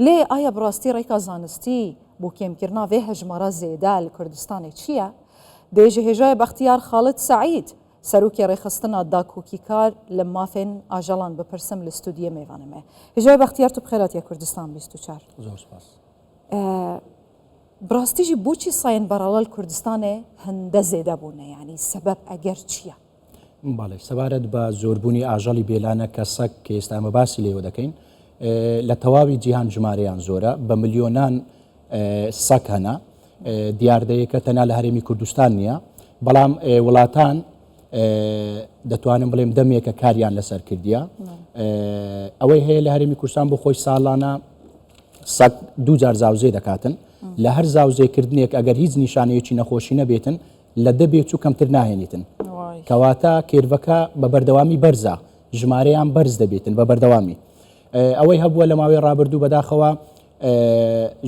لێ ئایا بڕاستی ڕێکا زانستی بۆ کێمکردنا vê hejmara zêde li Kurdistanê çi ye؟ Dê ji hêjayê Bextiyar Xalid Saîd serokê rêxistina dakokîkar li mafên ajalan bipirsim li stûdiyê mêvanê me. Hêjayê Bextiyar tu bixêratiye Kurdistan 24. زۆر سپاس. براستی jî بۆچی sayên berala li Kurdistanê hinde zêde bûne yanî sebeb eger çi ye؟ بەڵێ سەبارەت بە زۆربوونی ئاژەڵی بێلانە کە سەگ کە ئێستا ئەمە باسی لێوە دەکەین لە تەواوی جیهان ژمارەیان زۆرە بە ملیۆنان سەگ هەنا دیاردەیەکە تەنها لە هەرێمی کوردستان نییە بەڵام وڵاتان دەتوانم بڵێم دەمێکە کاریان لەسەر کردیە ئەوەی هەیە لە هەرێمی کوردستان بۆ خۆی ساڵانە سەگ دوو جار زاوزێ دەکاتن لە هەر زاوزێکردنێک ئەگەر هیچ نیشانەیەکی نەخۆشی نەبێتن لە دەبێت و کەمتر ناهێنیتن کەواتە کێرڤەکە بە بەردەوامی بەرزە ژمارەیان بەرز دەبێتن بە بەردەوامی ئەوەی هەبووە لە ماوەی ڕابردوو بەداخەوە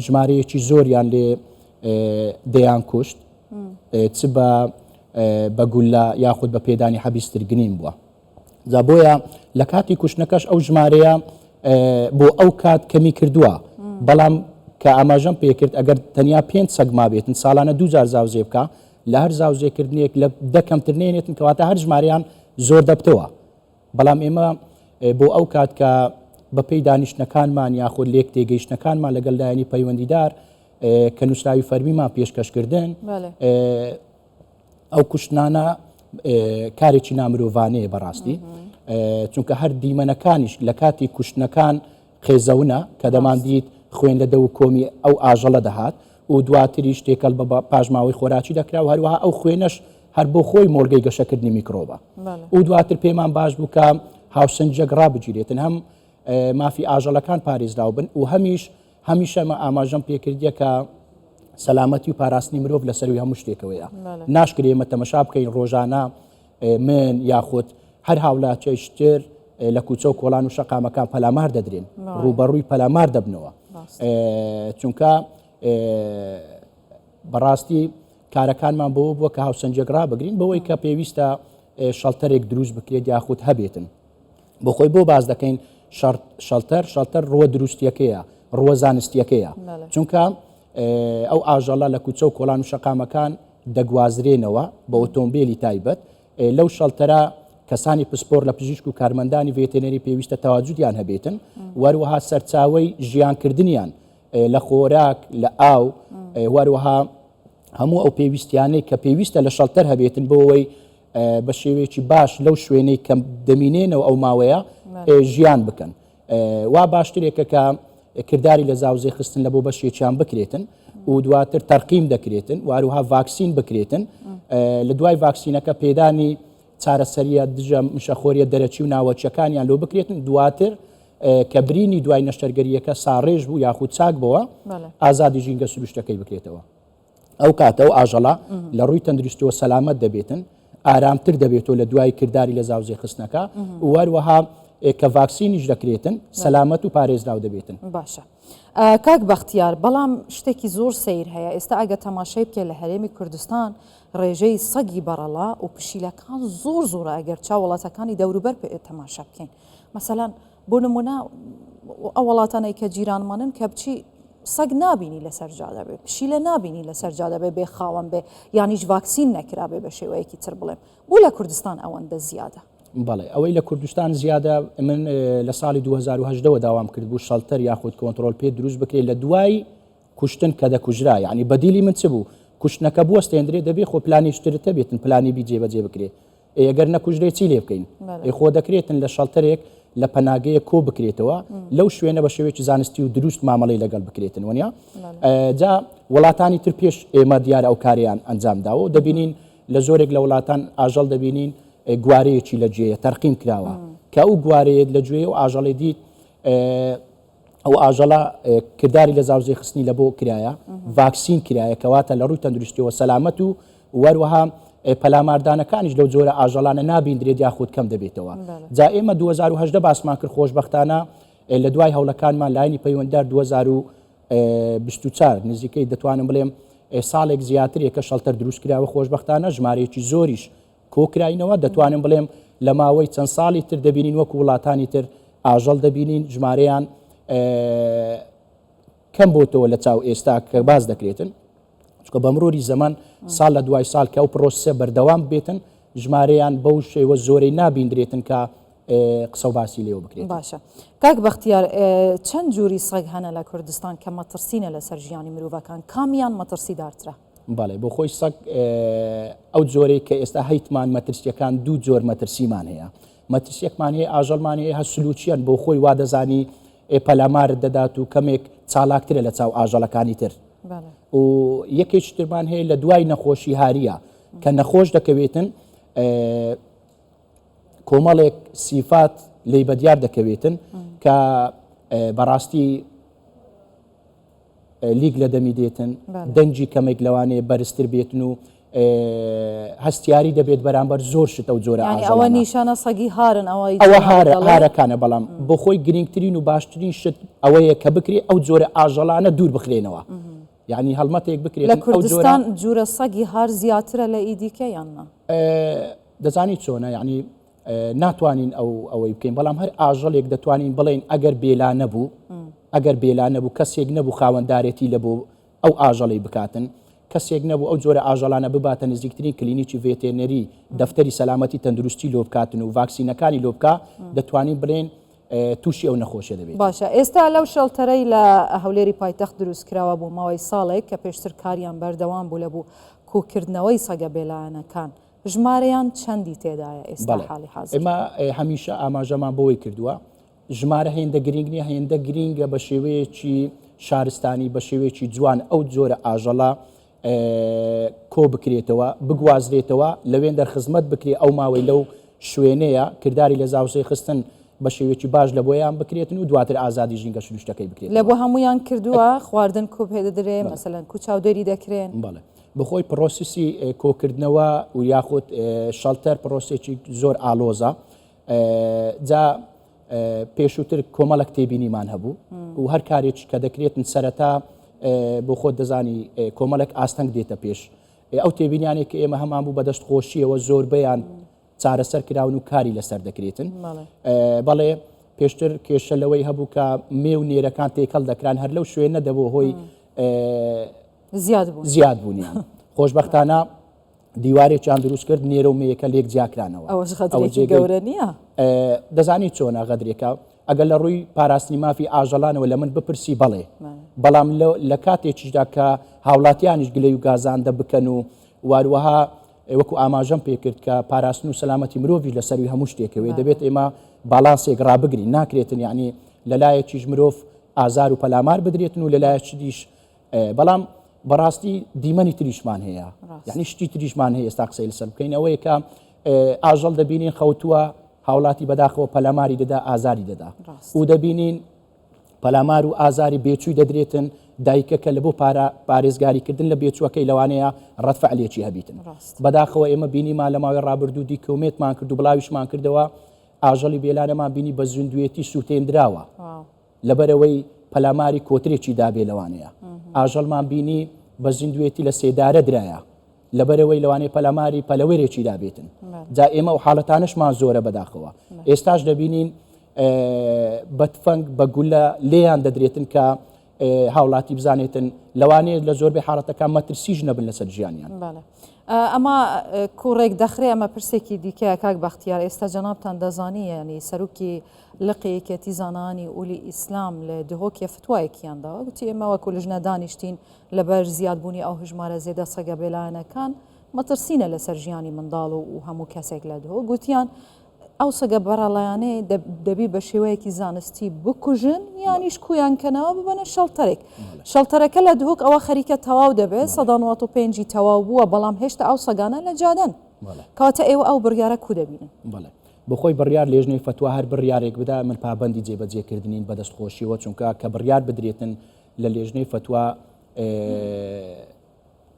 ژمارەیەکی زۆریان لێ دەیان کوشت چ بە گولە یاخود بە پێدانی حەبیسترگنین بووە جا بۆیە لە کاتی کوشتنەکەش ئەو ژمارەیە بۆ ئەو کات کەمی کردووە بەڵام کە ئاماژەم پێکرد ئەگەر تەنیا 5 سەگ مابێتن ساڵانە 2000 زاوزێ بکە لە هەر زاوزێکردنێک لە دەکەمتر نێنێتن کەواتە هەر ژمارەیان زۆر دەبتەوە بەڵام ئێمە بۆ ئەو کات کە بەپێی دانیشتەکانمان یاخود لێک تێگەیشتەکانمان لەگەڵ لایەنی پەیوەندیدار کە نووسراوی فەرمیمان پێشکەشکردن ئەو کوشتنانە کارێکی نامرۆڤانەیە بەڕاستی چونکە هەر دیمەنەکانیش لە کاتی کوشتنەکان خێزەونە کە دەماندیت خوێن لە دە و کۆمی ئەو ئاژەڵە دەهات و دواتری شتێکەل بە پاژماوەی خۆراکی دەکرا و هەروەها ئەو خوێنەش هەر بۆ خۆی مۆرگەی گەشەکردنی میکرۆبە و دواتر پێمان باش بوو کە هاوسەنجەک ڕابگیرێتن هەم مافی ئاژەڵەکان پارێزراو بن و هەمیشە ئاماژەم پێکردیە کە سەلامەتی و پاراستنی مرۆڤ لەسەروی هەموو شتێکەوەیە ناشکرێ ئێمە تەمەشا بکەین ڕۆژانە من یاخود هەر هاوڵاتیشتر لە کوچە و کۆڵان و شەقامەکان پەلامار دەدرێن ڕوبەڕووی پەلامار دەبنەوە چونکە بەڕاستی کارەکانمان بۆ بووە کە هاوسەنجێک ڕابگرین بەوەی کە پێویستە شەڵتەرێک دروست بکرێت یاخود هەبێتن بۆ خۆی بۆ باز دەکەین شەڵتەر ڕۆ دروستیەکەیە ڕۆ زانستیەکەیە چونکە ئەو ئاژەڵە لە کوچە و کۆڵان و شەقامەکان دەگوازرێنەوە بە ئۆتۆمبیلی تایبەت لەو شەڵتەرە کەسانی پسپۆر لە پزیشک و کارمەندانی ڤێتێنەری پێویستە تەواجودیان هەبێتن وەروەها سەرچاوەی ژیانکردنیان لە خۆراک لە ئاو وەروەها هەموو ئەو پێویستیانەی کە پێویستە لە شەڵتەر هەبێتن بۆەوەی بە شێوەیەکی باش لەو شوێنەی کە دەمینێنەوە ئەو ماوەیە ژیان بکەن وا باشترێکە کە کردداری لە زاوزێ خستن لە بۆ بەشێکیان بکرێتن و دواتر تەرقیم دەکرێتن واروها ڤاکسین بکرێتن لە دوای ڤاکسینەکە پێدانی چارەسەریە دژە مشەخۆریە دەرەچی و ناوەچەکانیان لۆ بکرێتن دواتر کە برینی دوای نەشتەرگەریەکە ساڕێژ بوو یاخود چاک بەوە ئازادی ژینگە سروشتەکەی بکرێتەوە ئەو کاتەوە ئاژەڵە لە ڕووی تەندروستیەوە سەلامەت دەبێتن ئارامتر دەبێتەوە لە دوای کردداری لە زاوزێ خستنەکە وەروەها کە ڤاکسینیش دەکرێتن سەلامەت و پارێزراو دەبێتن باشە کاک بەختیار بەڵام شتێکی زۆر سیر هەیە ئێستا ئەگە تەماشای بکە لە هەرێمی کوردستان ڕێژەی سەگی بەڕەڵا و پشیلەکان زۆر زۆرە ئەگەر چا وڵاتەکانی دەوروبەر تەماشا بکەین مەسەلەن بۆ نمونە ئەو وڵاتانەی کە جیرانمانن کە بچی سەگ نابینی لەسەر جادە بێ پشیلە نابینی لەسەر جادە بێ بێ خاوەن بێ یانیش ڤاکسین نەکرابێ بە شێوەیەکی تر بڵێم بۆ لە کوردستان ئەوەندە زیادە بەڵێ ئەوەی لە کوردستان زیادە من لە ساڵی 2010 داوام کرد بوو شەڵتەر یاخود کۆنتترۆل پێ دروست بکرێت لە دوای کوشتن کە دەکوژرا یعنی بەدیلی من چ بوو کوشتنەکە بوەستێنرێت دەبێت خۆ پلانیشترتە بێتن پلانی بی جێبەجێ بکرێت ئەگەر نەکوژرێ چی لێ بکەین خۆ دەکرێتن لە شەڵتەرێک لە پەناگەیە کۆ بکرێتەوە لەو شوێنە بە شێوەیەکی زانستی و دروست مامەڵی لەگەڵ بکرێتن وەنیا جا وڵاتانی تر پێش ئێمە دیارە ئەو کاریان ئەنجامداوە و دەبینین لە زۆرێک لە وڵاتان ئاژەڵ دەبینین گوارەیەکی لە گوێیە تەرقیم کراوە کە ئەو گوارەیە لە گوێ و ئاژەڵی دیت ئەو ئاژەڵە کردداری لە زاوزێ خستنی لە بۆ کرایە ڤاکسین کرایە کەواتە لە ڕووی تەندروستیەوە سەلامەت و وەروەها پەلاماردانەکانیش لەو جۆرە ئاژەڵانە نابیندرێت یاخود کەم دەبێتەوە جا ئێمە 2010 باسمان کرد خۆشبەختانە لە دوای هەوڵەکانمان لایەنی پەیوەنددار 2024 نزیکەی دەتوانم بڵێم ساڵێک زیاترێکە شەڵتەر دروست کراوە خۆشبەختانە ژمارەیەکی زۆریش کۆکراینەوە دەتوانم بڵێم لە ماوەی چەند ساڵی تر دەبینین وەکو وڵاتانی تر ئاژەڵ دەبینین ژمارەیان کەم بۆتەوە لە چاو ئێستا کە باز دەکرێتن چکە بە مرۆری زەمان ساڵ لە دوای ساڵ کە ئەو پرۆسە بەردەوام بێتن ژمارەیان بەو شێوە زۆرەی نابیندرێتن کە قسە و باسی لێوە بکرێت. باشە کاک بەختیار چەند جووری سەگ هەنە لە کوردستان کە مەترسینە لەسەر ژیانی مرۆڤەکان کامیان مەترسی دارترە؟ باڵێ بۆ خۆی سەگ ئەو جۆرەی کە ئێستا هەیتمان مەترسیەکان دوو جۆر مەترسیمان هەیە. مەترسیەکمان هەیە ئاژەڵمان هەیە هە سلوچیان بۆ خۆی وا دەزانی پەلامارت دەدات و کەمێک چالاکترە لە چاو ئاژەڵەکانی تر و یەکێک ترمان هەیە لە دوای نەخۆشی هاریە کە نەخۆش دەکەوێتن کۆمەڵێک سیفات لی بەدیار دەکەوێتن کە بەڕاستی لیگ لە دەمی دێتن دەنجی کەمێک لەوانەیە بەرزتر بێتن و هەستیاری دەبێت بەرامبەر زۆر شت ئەو جۆرە ئەوە نیشانە سەگی هارن ئەوە هارەکانە بەڵام بۆ خۆی گرنگترین و باشترین شت ئەوەیە کە بکرێت ئەو جۆرە ئاژەڵانە دوور بخرێنەوە یعنی هەڵمەتێک بکرێت. لە کوردستان جوورە سەگی هار زیاترە لە ئیدیکە یاننا دەزانی چۆنە یعنی ناتوانین ئەوەی بکەین بەڵام هەر ئاژەڵێک دەتوانین بڵێن ئەگەر بێلا نەبوو ئەگەر بێلا نەبوو کەسێک نەبوو خاوەنددارێتی لە بۆ ئەو ئاژەڵی بکاتن کەسێک نەبوو ئەو جۆرە ئاژەڵانە بباتە نزیکترین کلینیکی ڤێتێنەری دەفتەری سەلامەتی تەندروستی لۆ بکاتن و ڤاکسینەکانی لۆ بکە دەتوانین بڵێن تووشی ئەو نەخۆشیە دەبێت. باشە ئێستا لەو شەڵتەرەی لە هەولێری پایتەخت دروست کراوە بۆ ماوەی ساڵێک کە پێشتر کاریان بەردەوام بوو لە بوو کۆکردنەوەی سەگە بێلایەنەکان ژمارەیان چەندی تێدایە ئێستا حاڵی حاضر؟ ئێمە هەمیشە ئاماژەمان بۆی کردووە ژمارە هێندە گرنگ نیە هێندە گرینگە بە شێوەیەکی شارستانی بە شێوەیەکی جوان ئەو جۆرە ئاژەڵە کۆ بکرێتەوە بگوازرێتەوە لەوێن دەرخزمەت بکرێت ئەو ماوەی لەو شوێنەیە کردداری لە زاوسەی خستن بە شێوێکی باش لە بۆیان بکرێتن و دواتر ئازادی ژینگە شروشتەکەی بکرێت. لە بۆ هەمویان کردووە خواردن کۆ پێدەدرێ مەسەلەن کو چاودێری دەکرێن؟ بەڵێ بخۆی پرۆسیسی کۆکردنەوە و یاخود شەڵتەر پرۆسێکی زۆر ئالۆزە جا پێشووتر کۆمەڵک تێبینیمان هەبوو و هەر کارێکی کە دەکرێتن سەرەتا بۆ خۆت دەزانی کۆمەڵک ئاستەنگ دێتە پێش ئەو تێبینیانێک کە ئێمە هەمان بوو بەدەست خۆشیەوە زۆربەیان چارەسەر کراون و کاری لەسەر دەکرێتن بەڵێ پێشتر کێشە لەوەی هەبوو کە مێ و نێرەکان تێکەڵ دەکران هەر لەو شوێنە دەبوو هۆی زیاد بوونیان خۆشببختانە دیوارێکیان دروست کرد نێرە و مەیەکە لێک جیاکرانەوە ئەوەی گەورە نییە دەزانی چۆنە غەدرێکە ئەگەر لە ڕووی پاراستنی مافی ئاژەڵانەوە لە من بپرسی بەڵێ بەڵام لە کاتێکیشدا کە هاوڵاتیانیش گلەی و گازاندە بکەن و واروەها وەکو ئاماژەم پێکرد کە پاراستن و سەلامەتی مرۆڤی لەسەروی هەموو شتێکەوەی دەبێت ئێمە باڵانسێک ڕابگرین ناکرێتن یعنی لەلایەکیش مرۆڤ ئازار و پەلامار بدرێتن و لەلایەکی دیش بەڵام بەڕاستی دیمەنی تریشمان هەیە یعنی شتی تریشمان هەیە ئێستا قسەی لەسەر بکەین ئەوەیە کە ئاژەڵ دەبینین خەوتووە هاوڵاتی بەداخەوە پەلاماری دەدا ئازاری دەدا و دەبینین پەلامار و ئازاری بێچووی دەدرێتن دایکەکە لە بۆ پارێزگاریکردن لە بێچووەکەی لەوانەیە ڕەتفعلێکی هەبیتن بەداخەوە ئێمە بینیمان لە ماوەی ڕابردوو دیکۆمێتمان کرد و بڵاویشمان کردەوە ئاژەڵی بێلانەمان بینی بە زیندوێتی سووتێنراوە لەبەرەوەی پەلاماری کۆترێکی دابێ لەوانەیە ئاژەڵمان بینی بە زیندوێتی لە سێدارە درایە لەبەرەوەی لەوانەیە پەلاماری پەلەوەرێکی دابێتن جا ئێمە و حاڵەتانشمان زۆرە بەداخەوە ئێستاش دەبینین بەتفەنگ بە گولە لێیان دەدرێتن کە هاوڵاتی بزانێتن لەوانەیە لە زۆربەی حاڵەتەکان مەترسیش نەبن لەسەر ژیانیان ئەمە کوڕێک دەخرێ ئەمە پرسێکی دیکەیە کاک بەختیار ئێستا جەنابتان دەزانی ینی سەرروکی لقەیەکێتی زانانی ئولی ئیسلام لە دهۆکێ فتوایەکیانداوە گوتی ئێمە وەکو لژنە دانیشتین لەبەر زیادبوونی ئەو هژمارە زێدە سەگە بێلایەنەکان مەترسینە لەسەر ژیانی منداڵ و هەموو کەسێک لە دهۆ گوتیان ئەو سەگە بەڕەڵایانەیە دەبی بە شێوەیەکی زانستی بکوژن یانیش کویان کەنەوە ببەنە شەڵتەرێک شەڵتەرەکە لە دهۆک ئەوە خەریکە تەواو دەبێت 195 تەواو بووە بەڵام هێشتا ئەو سەگانە لە جادەن کاتە ئێوە ئەو بڕیارە کو دەبینن بخۆی بڕیار لێژنەی فتووە هەر بڕیارێک بدا من پابندی جێبەجێکردنین بەدەست خۆشیەوە چونکە کە بڕیار بدرێتن لە لێژنەی فتووە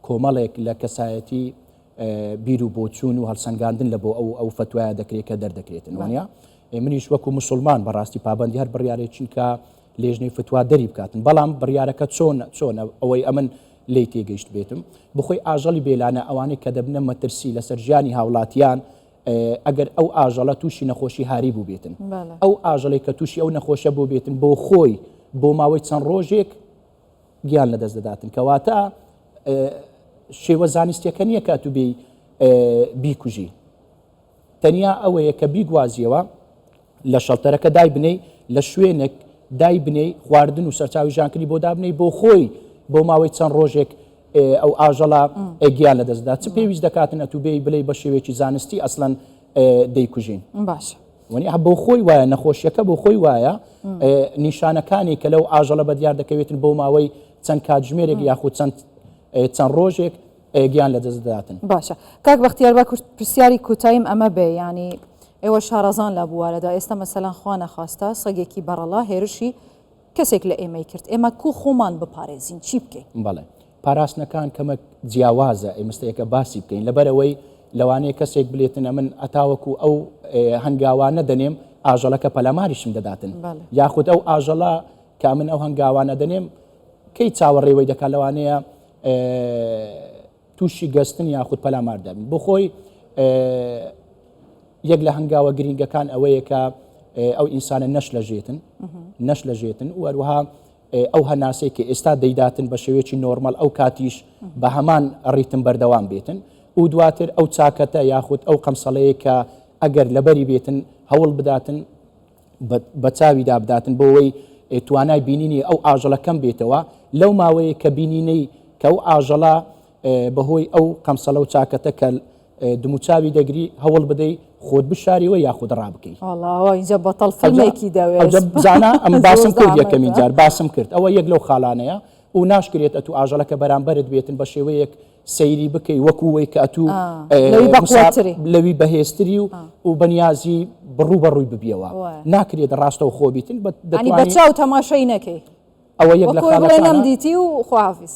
کۆمەڵێک لە کەسایەتی بیر و بۆچوون و هەڵسەنگاندن لە بۆ ئەو فتوایە دەکرێت کە دەردەکرێتن وانە منیش وەکو مسلمان بەڕاستی پابندی هەر بڕیارێکین کە لێژنەی فتووا دەری بکاتن بەڵام بڕیارەکە چۆنە ئەوەی ئەمن لی تێگەیشت بێتم بخۆی ئاژەڵی بێلانە ئەوانەی کە دەبنە مەترسی لەسەر ژیانی هاوڵاتیان ئەگەر ئەو ئاژەڵە تووشی نەخۆشی هاری بوو بێتن ئەو ئاژەڵی کە تووشی ئەو نەخۆشە بوو بێتن بۆ خۆی بۆ ماوەی چەند ڕۆژێک گیان لە دەست دەداتن کەواتە شێوە زانستیەکە نییە کە تو بیکوژی تەنیا ئەوەیە کە بیگوازیەوە لە شەڵتەرەکە دای بنەی لە شوێنێک دای بنەی خواردن و سەرچاوی ژانکردی بۆ دابنەی بۆ خۆی بۆ ماوەی چەند ڕۆژێک ئەو ئاژەڵا گیان لە دەستدا چ پێویست دەکاتن ئەتوبێی بڵێ بە شێوێکی زانستی ئەسڵەن دەیکوژین باش وەنی بۆ خۆی وایە نەخۆشیەکە بۆ خۆی وایە نیشانەکانی کە لەو ئاژەڵە بە دیار دەکەوێتن بۆ ماوەی چەند کاتژمێرێک یاخود چەند ڕۆژێک گیان لە دەست دەداتن باشە کاک بەختیار با پرسیاری کوتایم ئەمە بێ ینی ئێوە شارەزان لە بوارەدا ئێستا مەسەلەن خوا نەخواستە سەگێکی بەڕەڵا هێرشی کەسێک لە ئێمەی کرد ئێمە کو خۆمان بپارێزین چی بکەین بەڵێ پاراستنەکان کەمە جیاوازە ئێمەستەیەکە باسی بکەین لەبەرەوەی لەوانەیە کەسێک بلێتن ئەمن ئەتاوەکو ئەو هەنگاوانە دەنێم ئاژەڵەکە پەلاماریشم دەداتن یاخود ئەو ئاژەڵە کە من ئەو هەنگاوانە دەنێم کەی چاوەڕێوەی دەکات لەوانەیە تووشی گەستن یاخود پەلامار دەبن بۆ خۆی یەک لە هەنگاوە گرنگەکان ئەوەیە کە ئەو ئینسانە نەش لە ژێتن وەروەها ئەو هەناسەی کە ئێستا دەیداتن بە شێوەیەکی نۆرمال ئەو کاتیش بە هەمان ڕیتم بەردەوام بێتن و دواتر ئەو چاکەتە یاخود ئەو قەمسەڵەیە کە ئەگەر لەبەری بێتن هەوڵ بداتن بە چاویدا بداتن بۆەوەی توانای بینینی ئەو ئاژەڵەکەم بێتەوە لەو ماوەیە کە بینینەی کە ئەو ئاژەڵە بەهۆی ئەو قەمسەڵە و چاکەتە کە دموچاوی دەگری هەوڵ بدەی خۆت بشاریەوە یاخود ڕابکەی اینجا بەتەڵ فەرمێکی دەوێت بزانە ئەم باسم کرد یەکەمی جار باسم کرد ئەوە یەک لەو خاڵانەیە و ناشکرێت ئەتو ئاژەڵەکە بەرامبەرت بێتن بە شێوەیەک سەیری بکەی وەکووەی کە ئەتو لەوی بەهێزتری و بەنیازی بڕوو بەڕووی ببیەوە ناکرێت ڕاستە و خۆ بیتن بەچاو تەماشای نەکەی ئەوە یەک لە خاڵەکانە دیتی و خواحافیز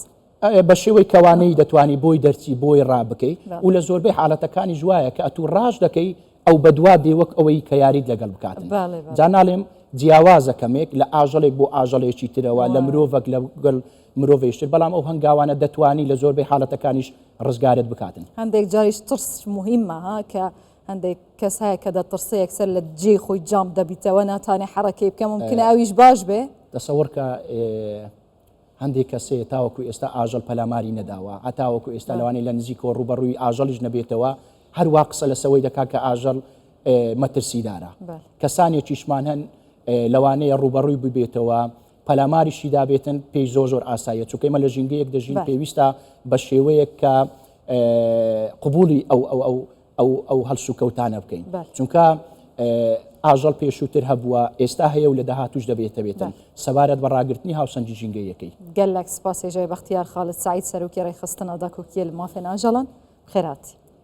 بە شێوەی کەوانەی دەتوانی بۆی دەرچی بۆی ڕابکەی و لە زۆربەی حاڵەتەکانی جوایە کە ئەتو ڕاش دەکەی ئەو بەدوا دێوەک ئەوەی کە یاریت لەگەڵ بکاتن جا ناڵێم جیاوازە کەمێک لە ئاژەڵێک بۆ ئاژەڵێکی ترەوە لە مرۆڤک لەگەڵ مرۆڤێشتر بەڵام ئەو هەنگاوانە دەتوانی لە زۆربەی حاڵەتەکانیش ڕزگارت بکاتن هەندێک جاریش ترس مهمە کە هەندێک کەس هەیە کە دەترسە یەکسەر لە جێ خۆی جام دەبیتەوە ناتوانێ حرەکەی بکە ممکنە ئەویش باش بێ دەسەوەر کە هەندێک کەسێ تاوەکو ئێستا ئاژەڵ پەلاماری نەداوە هەتاوەکو ئێستا لەوانی لە نزیکەوە ڕوبەڕووی ئاژەڵیش نەبێتەوە هەروە قسە لەسەوەی دەکات کە ئاژەڵ مەترسیدارە کەسانێکیشمان هەن لەوانەیە ڕوبەڕووی ببێتەوە پەلاماریشی دابێتن پێی زۆر ئاسایە چونکە ئێمە لە ژینگەیەک دەژین پێویستە بە شێوەیەک کە قبولی ئەو هەڵسو کەوتانە بکەین چونکە ئاژەڵ پێشووتر هەبووە ئێستا هەیە و لە داهاتوش دەبێتن سەبارەت بە ڕاگررتنی هاوسەنگی ژینگەیەکەی گەلێک سپاس ێژای بەختیار خاڵت سعید سەرۆکی ڕێخستنە داکۆکیە لە مافێن ئاژەڵان خێراتی